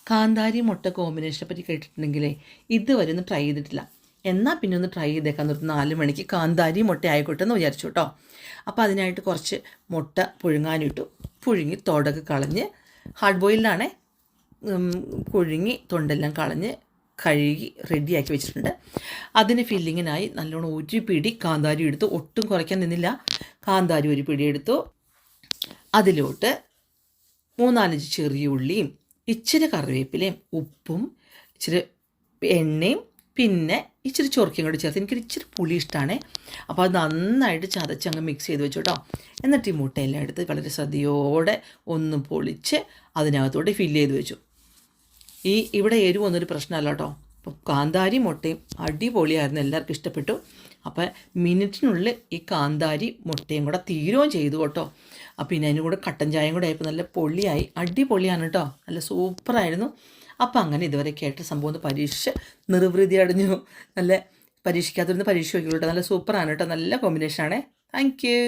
കാന്താരി മുട്ട കോമ്പിനേഷനെ പറ്റി കേട്ടിട്ടുണ്ടെങ്കിലേ ഇതുവരെ ഒന്ന് ട്രൈ ചെയ്തിട്ടില്ല. എന്നാൽ പിന്നെ ഒന്ന് ട്രൈ ചെയ്തേക്കാൻ നിർത്തി 4 മണിക്ക് കാന്താരി മുട്ട ആയിക്കോട്ടെ എന്ന് വിചാരിച്ചു കേട്ടോ. അപ്പോൾ അതിനായിട്ട് കുറച്ച് മുട്ട പുഴുങ്ങാനിട്ടു. പുഴുങ്ങി തൊടൊക്കെ കളഞ്ഞ് ഹാർഡ് ബോയിൽഡാണേ, പുഴുങ്ങി തൊണ്ടെല്ലാം കളഞ്ഞ് കഴുകി റെഡിയാക്കി വെച്ചിട്ടുണ്ട്. അതിന് ഫില്ലിങ്ങിനായി നല്ലോണം ഒരു പിടി കാന്താരി എടുത്തു. ഒട്ടും കുറയ്ക്കാൻ നിന്നില്ല. കാന്താരി ഒരു പിടി എടുത്തു. അതിലോട്ട് 3-4 ചെറിയ ഉള്ളിയും ഇച്ചിരി കറിവേപ്പിലയും ഉപ്പും ഇച്ചിരി എണ്ണയും പിന്നെ ഇച്ചിരി ചൊറുക്കയും കൂടി ചേർത്ത്. എനിക്കൊരു ഇച്ചിരി പുളി ഇഷ്ടമാണേ. അപ്പോൾ അത് നന്നായിട്ട് ചതച്ചങ്ങ് മിക്സ് ചെയ്ത് വെച്ചു കേട്ടോ. എന്നിട്ട് ഈ മുട്ടയെല്ലാം എടുത്ത് വളരെ ശ്രദ്ധയോടെ ഒന്ന് പൊളിച്ച് അതിനകത്തോട്ട് ഫില്ല് ചെയ്ത് വെച്ചു. ഇവിടെ എരിവൊന്നൊരു പ്രശ്നമല്ല കേട്ടോ. അപ്പോൾ കാന്താരി മുട്ടയും അടിപൊളിയായിരുന്നു, എല്ലാവർക്കും ഇഷ്ടപ്പെട്ടു. അപ്പോൾ മിനിറ്റിനുള്ളിൽ ഈ കാന്താരി മുട്ടയും കൂടെ തീരുകയും ചെയ്തു കേട്ടോ. അപ്പോൾ പിന്നെ അതിന് കൂടെ കട്ടൻ ചായയും കൂടെ ആയപ്പോൾ നല്ല പൊള്ളിയായി, അടിപൊളിയാണ് കേട്ടോ, നല്ല സൂപ്പറായിരുന്നു. അപ്പോൾ അങ്ങനെ ഇതുവരെ കേട്ട സംഭവം ഒന്ന് പരീക്ഷിച്ച് നിർവൃതി അടഞ്ഞു. നല്ല പരീക്ഷിക്കാത്തവരുന്ന് പരീക്ഷ വയ്ക്കുള്ളൂ കേട്ടോ. നല്ല സൂപ്പറാണ് കേട്ടോ, നല്ല കോമ്പിനേഷനാണേ. Thank you.